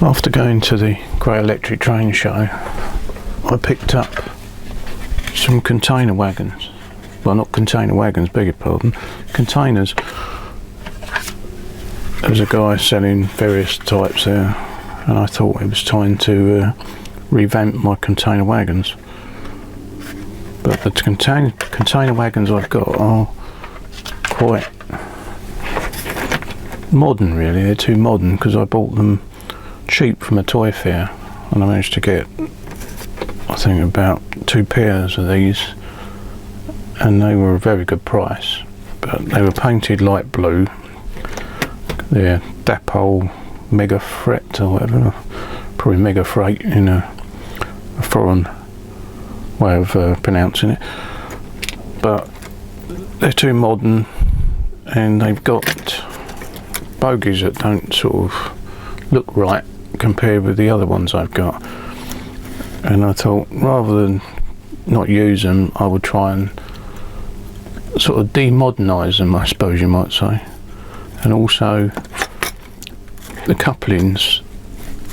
After going to the Great Electric Train Show, I picked up some container wagons. Well, not container wagons, beg your pardon, containers. There was a guy selling various types there, and I thought it was time to revamp my container wagons. But the container wagons I've got are quite modern, really. They're too modern because I bought them cheap from a toy fair, and I managed to get, I think, about 2 pairs of these, and they were a very good price. But they were painted light blue. They're Dapol Mega Fret or whatever, probably Mega Freight in a foreign way of pronouncing it. But they're too modern, and they've got bogies that don't sort of look right compared with the other ones I've got. And I thought, rather than not use them, I would try and sort of demodernise them, I suppose you might say. And also the couplings,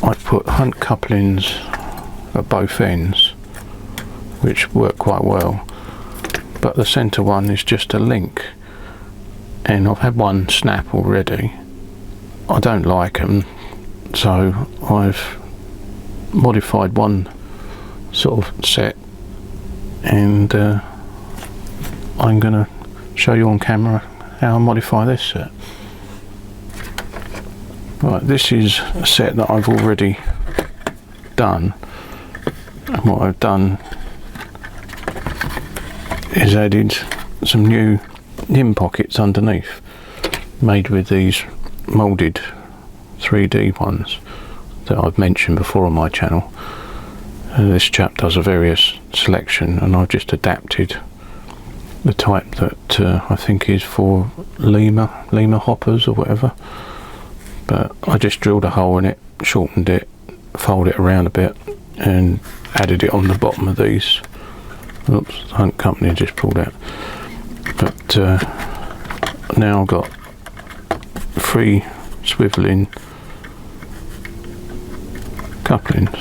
I put hunt couplings at both ends, which work quite well, but the centre one is just a link, and I've had one snap already. I don't like them, so I've modified one sort of set, and I'm going to show you on camera how I modify this set. Right, this is a set that I've already done, and what I've done is added some new nim pockets underneath, made with these moulded 3D ones that I've mentioned before on my channel. And this chap does a various selection, and I've just adapted the type that I think is for lemur hoppers or whatever. But I just drilled a hole in it, shortened it, folded it around a bit, and added it on the bottom of these. Oops, the Hunt Company just pulled out. But now I've got 3 swivelling couplings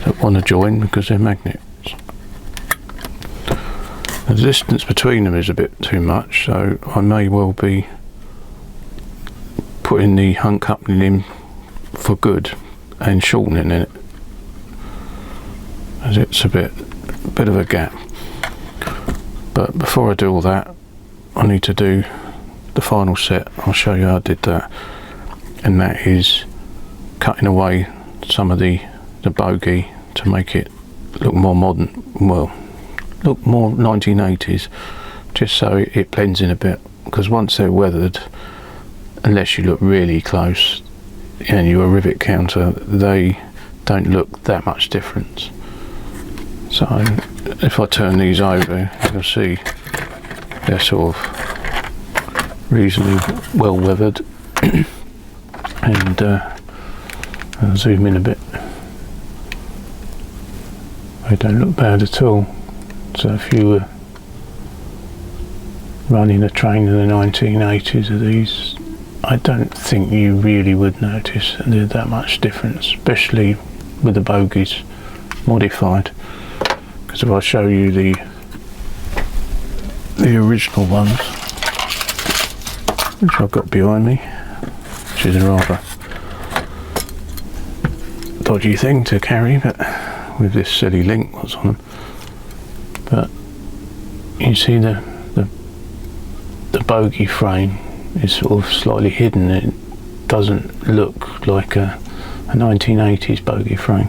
that want to join because they're magnets. The distance between them is a bit too much, so I may well be putting the Hunt coupling in for good and shortening it, as it's a bit of a gap. But before I do all that, I need to do the final set. I'll show you how I did that, and that is cutting away some of the bogie to make it look more modern, well, look more 1980s, just so it blends in a bit, because once they're weathered, unless you look really close and you're a rivet counter, they don't look that much difference. So if I turn these over, you'll see they're sort of reasonably well weathered. And I'll zoom in a bit. They don't look bad at all. So if you were running a train in the 1980s of these, I don't think you really would notice there's that much difference, especially with the bogies modified. Because if I show you the original ones, which I've got behind me, which is a rather dodgy thing to carry, but with this silly link what's on them. But you see the bogie frame is sort of slightly hidden. It doesn't look like a 1980s bogie frame.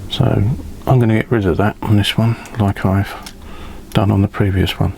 So I'm going to get rid of that on this one, like I've done on the previous one.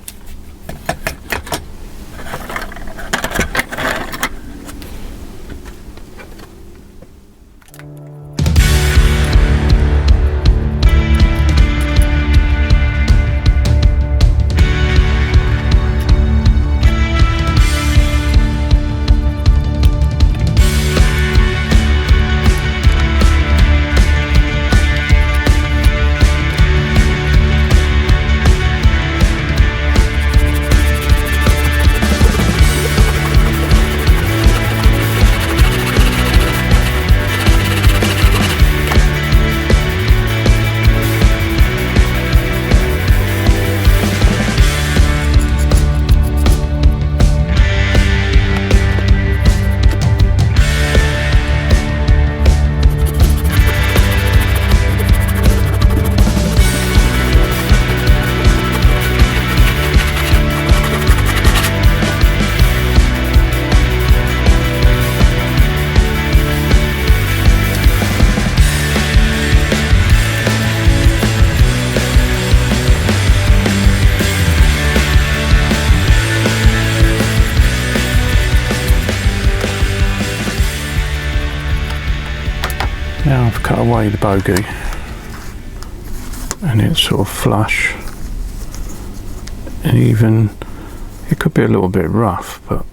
cut away the bogie, and it's sort of flush, and even it could be a little bit rough, but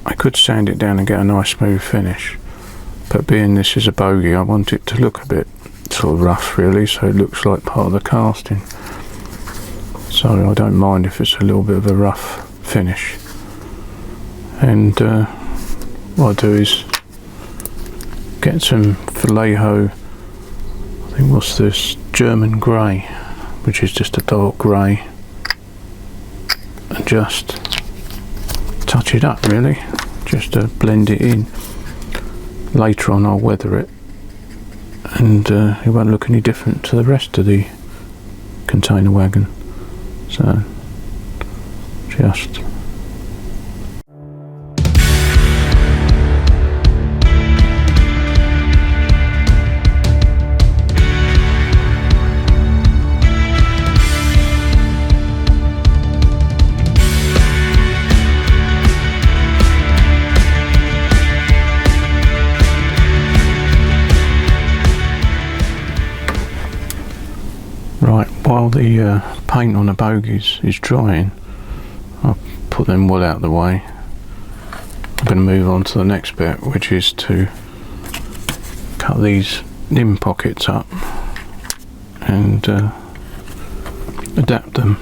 I could sand it down and get a nice smooth finish. But being this is a bogie, I want it to look a bit sort of rough really, so it looks like part of the casting. So I don't mind if it's a little bit of a rough finish. And what I do is get some Vallejo, I think what's this, German grey, which is just a dark grey, and just touch it up really, just to blend it in. Later on I'll weather it, and it won't look any different to the rest of the container wagon. So just right, while the paint on the bogies is drying, I'll put them well out of the way. I'm going to move on to the next bit, which is to cut these nim pockets up and adapt them.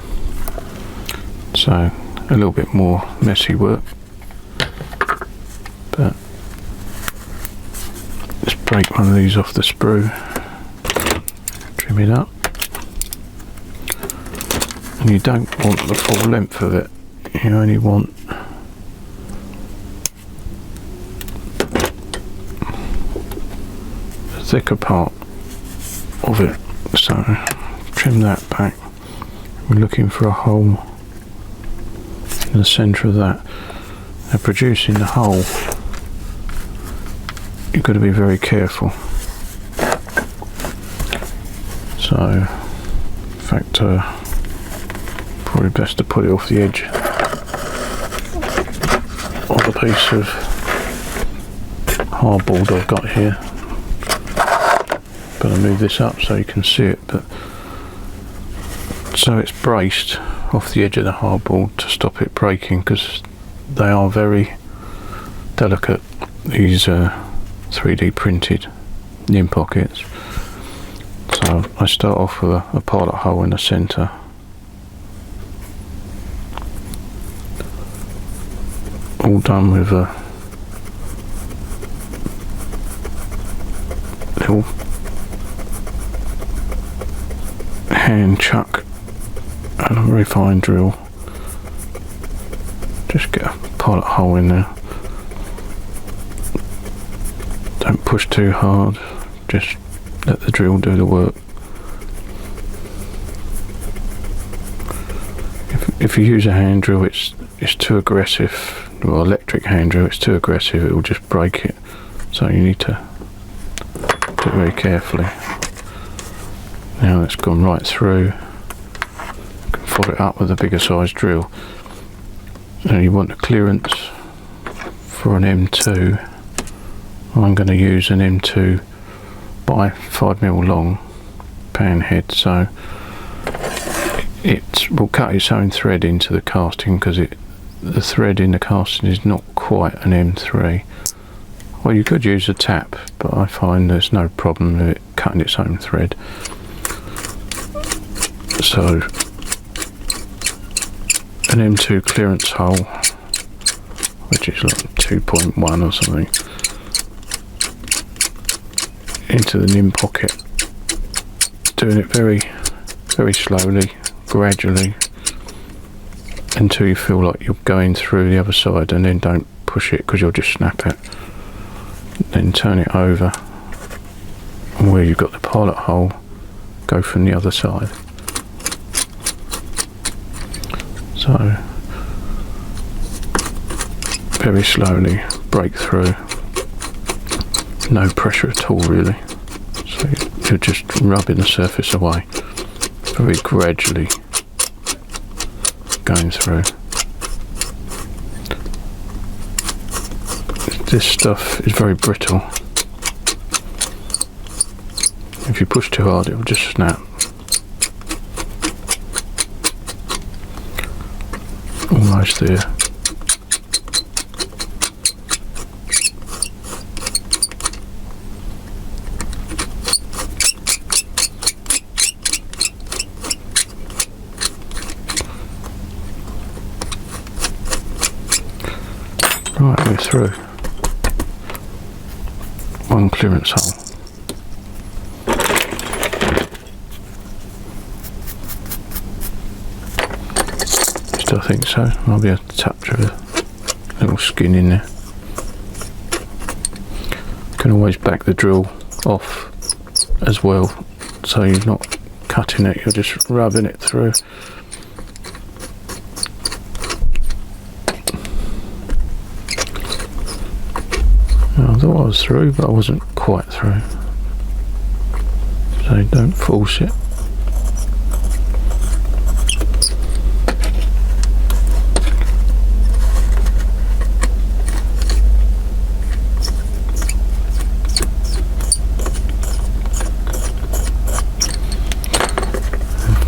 So a little bit more messy work, but let's break one of these off the sprue, trim it up. And you don't want the full length of it, you only want the thicker part of it, so trim that back. We're looking for a hole in the centre of that. Now producing the hole, you've got to be very careful. So in fact probably best to put it off the edge of the piece of hardboard I've got here. But I'll move this up so you can see it. But so it's braced off the edge of the hardboard to stop it breaking, because they are very delicate, these 3D printed nim pockets. So I start off with a pilot hole in the centre. All done with a little hand chuck and a very fine drill. Just get a pilot hole in there. Don't push too hard, just let the drill do the work. If you use a hand drill, it's too aggressive. Well, electric hand drill, it's too aggressive, it will just break it. So you need to do it very carefully. Now it's gone right through. You can follow it up with a bigger size drill. Now you want the clearance for an M2. I'm going to use an M2 by 5mm long pan head, so it will cut its own thread into the casting, because the thread in the casting is not quite an M3. Well, you could use a tap, but I find there's no problem with it cutting its own thread. So an M2 clearance hole, which is like 2.1 or something, into the nim pocket, doing it very, very slowly, gradually, until you feel like you're going through the other side, and then don't push it because you'll just snap it. Then turn it over, and where you've got the pilot hole, go from the other side. So very slowly break through, no pressure at all really, so you're just rubbing the surface away, very gradually going through. This stuff is very brittle, if you push too hard, it'll just snap. Almost there. Right, we're through. One clearance hole. I think so. I'll be able to touch a little skin in there. Can always back the drill off as well, so you're not cutting it, you're just rubbing it through. I thought I was through, but I wasn't quite through. So don't force it.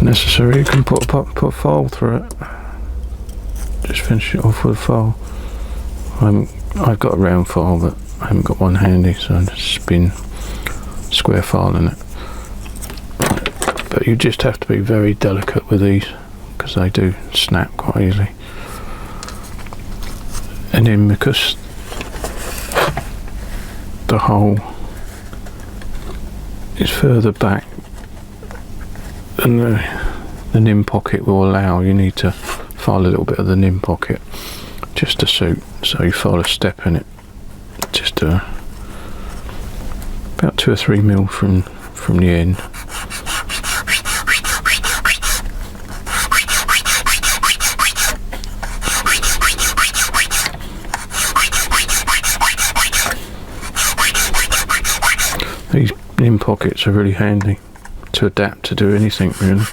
Necessary, you can put a file through it. Just finish it off with a file. I've got a round file, but I haven't got one handy, so I just spin square file in it. But you just have to be very delicate with these, because they do snap quite easily. And then because the hole is further back and the nim pocket will allow, you need to file a little bit of the nim pocket just to suit, so you file a step in it, just about 2 or 3 mil from the end. These nim pockets are really handy to adapt to do anything really.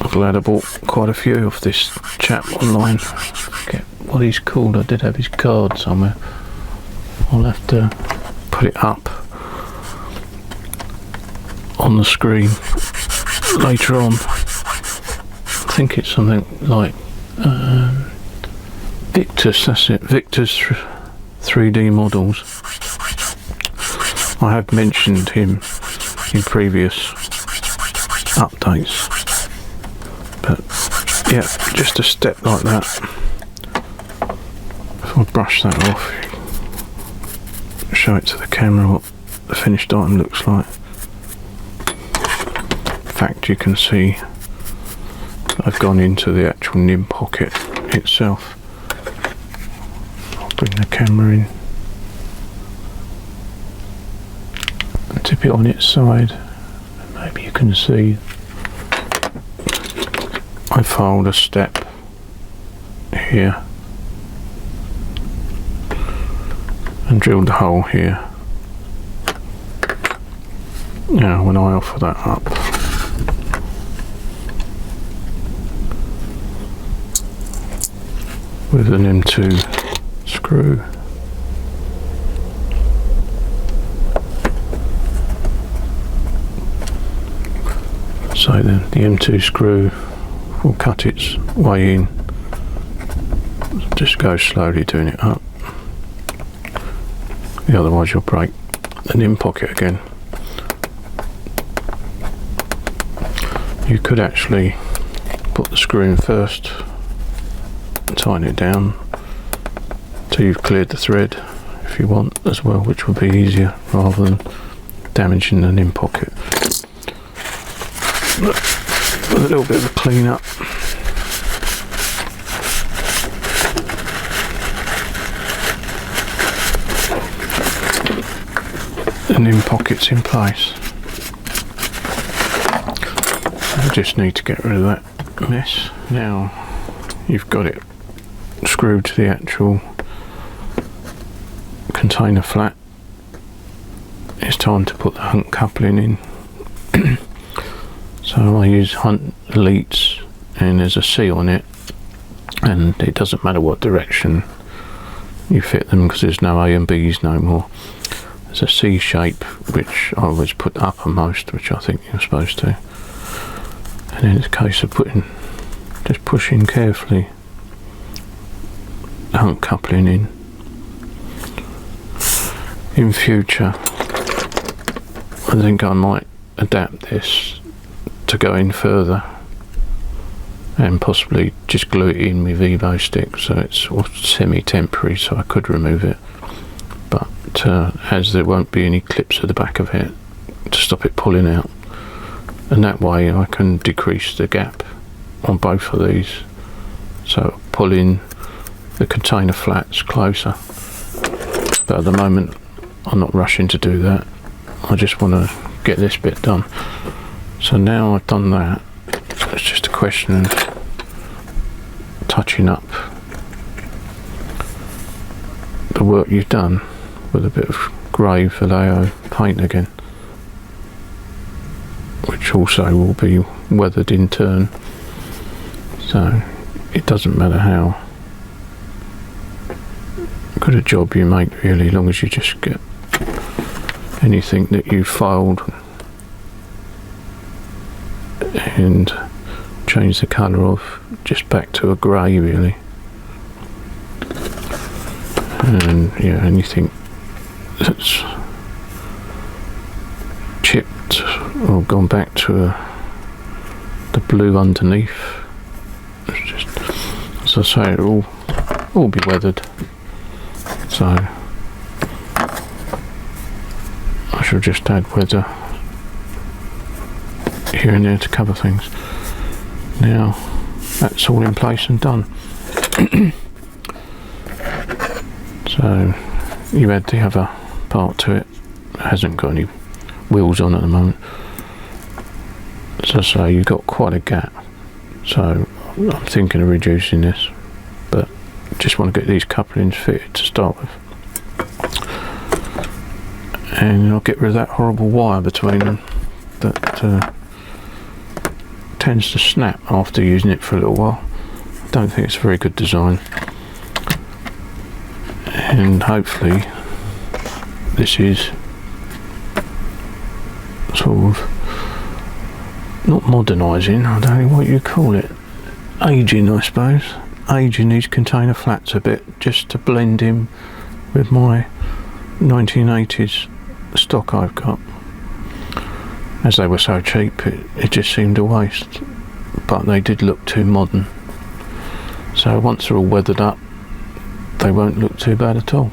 I'm glad I bought quite a few of this chap online. I forget what he's called. I did have his card somewhere. I'll have to put it up on the screen later on. I think it's something like Victor's, that's it, Victor's 3D models. I have mentioned him in previous updates, but yeah, just a step like that. If I brush that off, show it to the camera what the finished item looks like. In fact, you can see I've gone into the actual nim pocket itself. I'll bring the camera in and tip it on its side. Maybe you can see I filed a step here and drilled the hole here. Now when I offer that up, with an M2 screw, so then the M2 screw will cut its way in. Just go slowly doing it up, otherwise you'll break the nim pocket again. You could actually put the screw in first, tighten it down till you've cleared the thread if you want as well, which would be easier rather than damaging the nim pocket. With a little bit of a clean up, the nim pocket's in place. I just need to get rid of that mess. Now you've got it screwed to the actual container flat, it's time to put the hunt coupling in. So I use Hunt Elites, and there's a C on it, and it doesn't matter what direction you fit them because there's no A and B's no more. there's a C shape which I always put uppermost, which I think you're supposed to, and then it's a case of just pushing carefully, uncoupling in future. I think I might adapt this to go in further and possibly just glue it in with Evo stick so it's semi-temporary, so I could remove it, but as there won't be any clips at the back of it to stop it pulling out, and that way I can decrease the gap on both of these, so pulling the container flats closer. But at the moment I'm not rushing to do that, I just want to get this bit done. So now I've done that, it's just a question of touching up the work you've done with a bit of grey Vallejo paint again, which also will be weathered in turn, so it doesn't matter how good a job you make really, as long as you just get anything that you filed and change the colour of just back to a grey really. And yeah, anything that's chipped or gone back to the blue underneath, it's just, as I say, it'll all be weathered, so I shall just add weather here and there to cover things. Now that's all in place and done. So you add the other part to it. It hasn't got any wheels on at the moment, so you've got quite a gap, so I'm thinking of reducing this, but just want to get these couplings fitted to start with, and I'll get rid of that horrible wire between them that tends to snap after using it for a little while. I don't think it's a very good design, and hopefully this is sort of not modernising, I don't know what you call it, aging I suppose, aging these container flats a bit just to blend in with my 1980s stock I've got. As they were so cheap, it just seemed a waste, but they did look too modern, so once they're all weathered up they won't look too bad at all.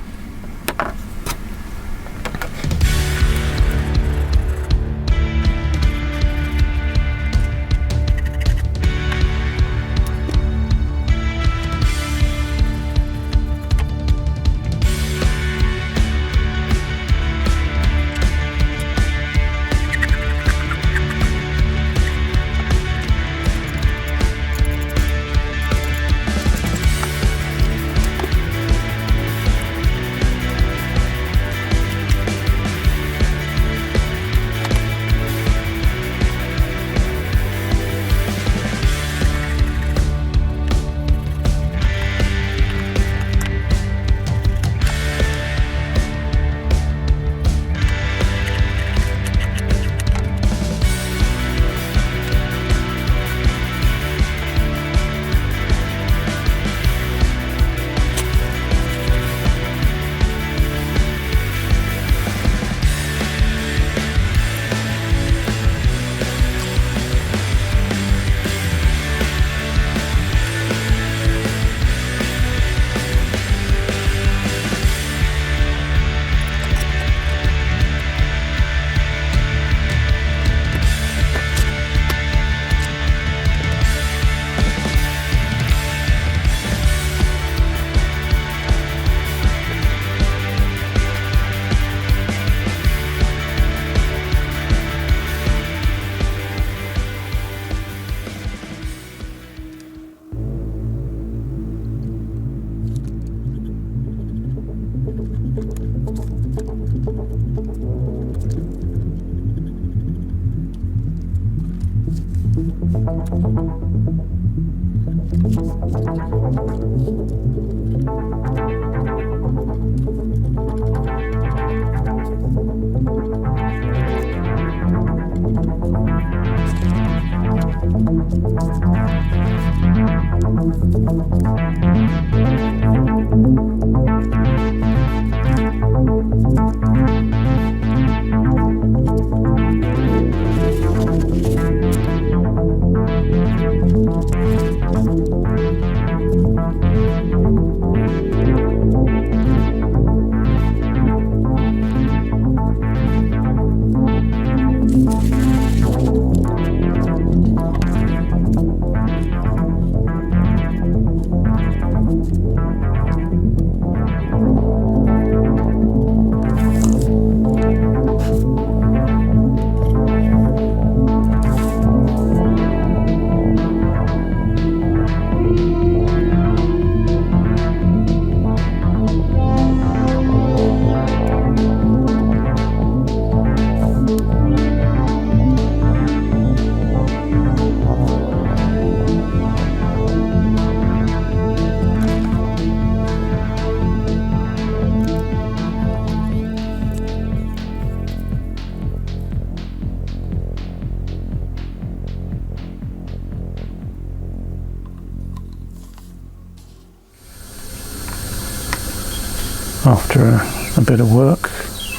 After a bit of work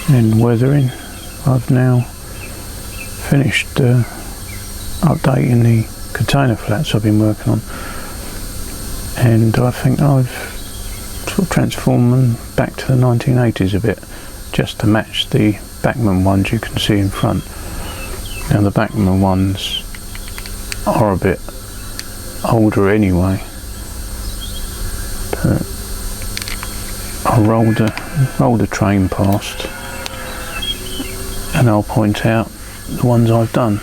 in weathering, I've now finished updating the container flats I've been working on, and I think I've sort of transformed them back to the 1980s a bit, just to match the Bachmann ones you can see in front. Now the Bachmann ones are a bit older anyway, but I roll the train past and I'll point out the ones I've done.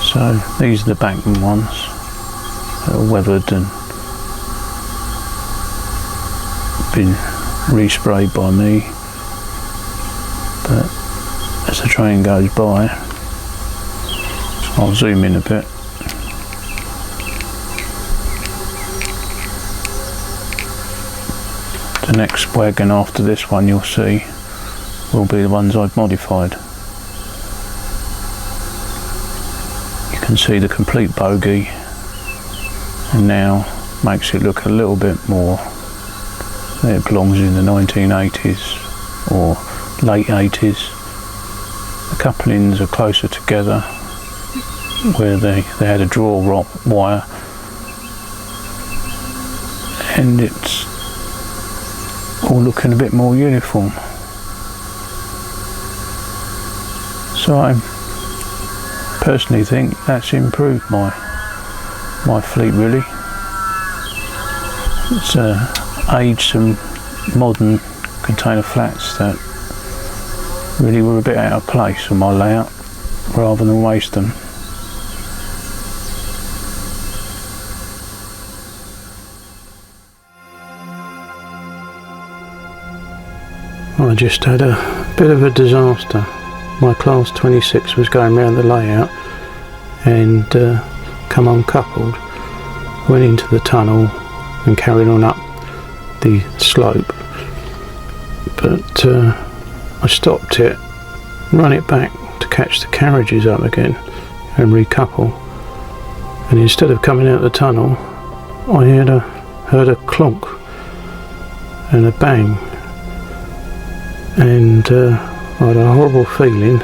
So these are the Bachmann ones that are weathered and been resprayed by me, but as the train goes by I'll zoom in a bit. The next wagon after this one you'll see will be the ones I've modified. You can see the complete bogie, and now makes it look a little bit more that it belongs in the 1980s or late 80s. The couplings are closer together where they had a draw wire, and it's all looking a bit more uniform. So I personally think that's improved my fleet really. It's aged some modern container flats that really were a bit out of place on my layout, rather than waste them. I just had a bit of a disaster. My class 26 was going around the layout and come uncoupled, went into the tunnel and carried on up the slope, but I stopped it, run it back to catch the carriages up again and recouple, and instead of coming out the tunnel I heard a clonk and a bang, and I had a horrible feeling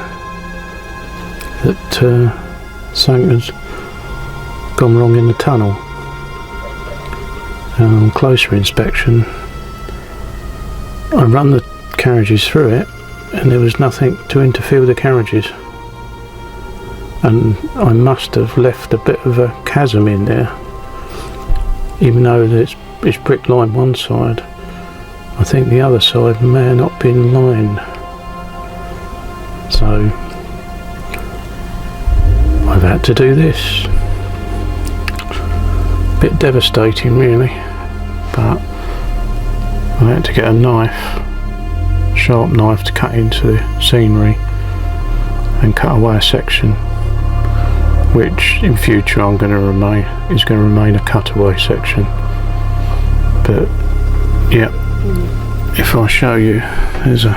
that something had gone wrong in the tunnel. And on closer inspection I run the carriages through it and there was nothing to interfere with the carriages, and I must have left a bit of a chasm in there, even though it's brick lined one side. I think the other side may have not been lined, so I've had to do this. Bit devastating really, but I had to get a knife, sharp knife, to cut into the scenery and cut away a section, which in future is going to remain a cutaway section. But yeah, if I show you, there's a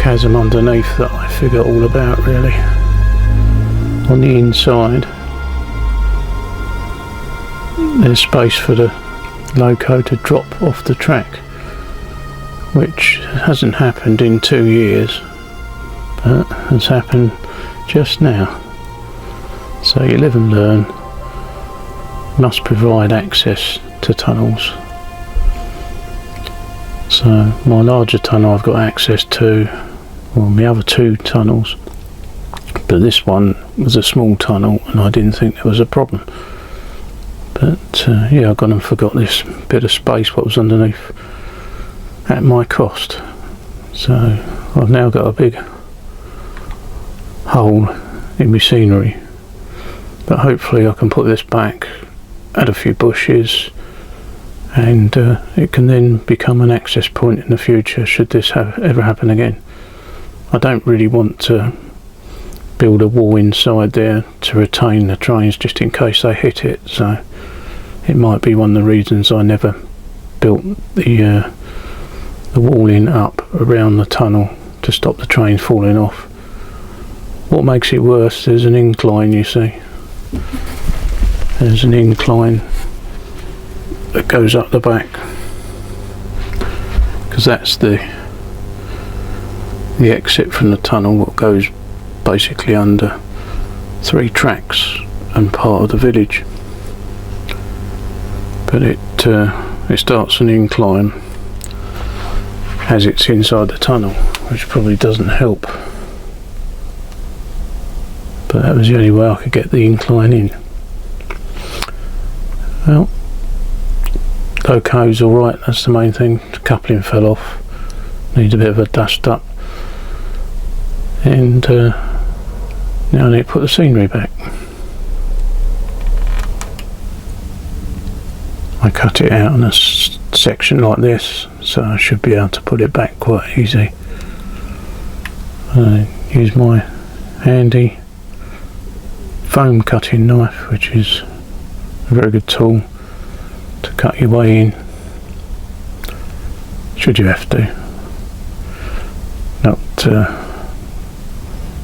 chasm underneath that I figure all about really. On the inside there's space for the Loco to drop off the track, which hasn't happened in 2 years, but has happened just now. So you live and learn. Must provide access to tunnels. So my larger tunnel I've got access to, well, my other 2 tunnels, but this one was a small tunnel and I didn't think there was a problem. But yeah, I gone and forgot this bit of space what was underneath at my cost. So I've now got a big hole in my scenery, but hopefully I can put this back, add a few bushes, and it can then become an access point in the future should this ever happen again. I don't really want to build a wall inside there to retain the trains just in case they hit it, so it might be one of the reasons I never built the walling up around the tunnel to stop the trains falling off. What makes it worse, there's an incline, you see. There's an incline that goes up the back, because that's the exit from the tunnel, what goes basically under 3 tracks and part of the village. But it starts an incline as it's inside the tunnel, which probably doesn't help, but that was the only way I could get the incline in. Well, Loco's alright, that's the main thing. The coupling fell off, needs a bit of a dust up, and now I need to put the scenery back. I cut it out in a section like this, so I should be able to put it back quite easy. I use my handy foam cutting knife, which is a very good tool to cut your way in, should you have to.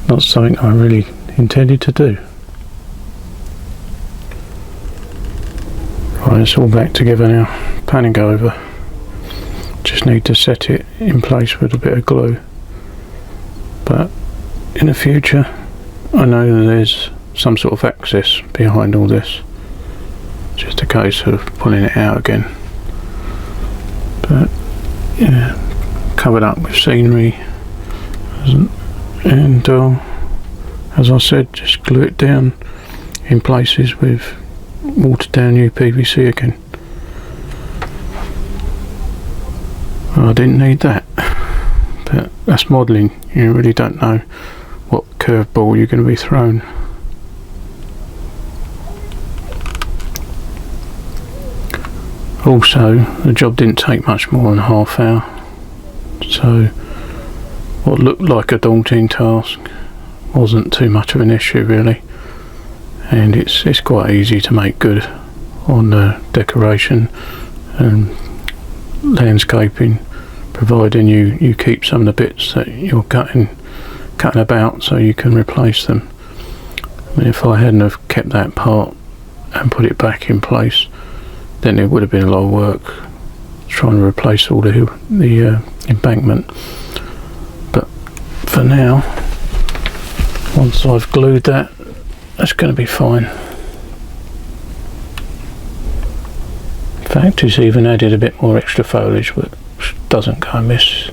Not something I really intended to do. Right, it's all back together now, panning over. Just need to set it in place with a bit of glue. But in the future, I know that there's some sort of access behind all this. Just a case of pulling it out again. But yeah, covered up with scenery, and as I said, just glue it down in places with watered down UPVC again. Well, I didn't need that, but that's modelling. You really don't know what curveball you're going to be thrown. Also, the job didn't take much more than a half hour, so what looked like a daunting task wasn't too much of an issue really, and it's quite easy to make good on the decoration and landscaping, providing you keep some of the bits that you're cutting about so you can replace them. I mean, if I hadn't have kept that part and put it back in place, then it would have been a lot of work trying to replace all the embankment. But for now, once I've glued that, that's going to be fine. In fact, it's even added a bit more extra foliage, but doesn't go amiss.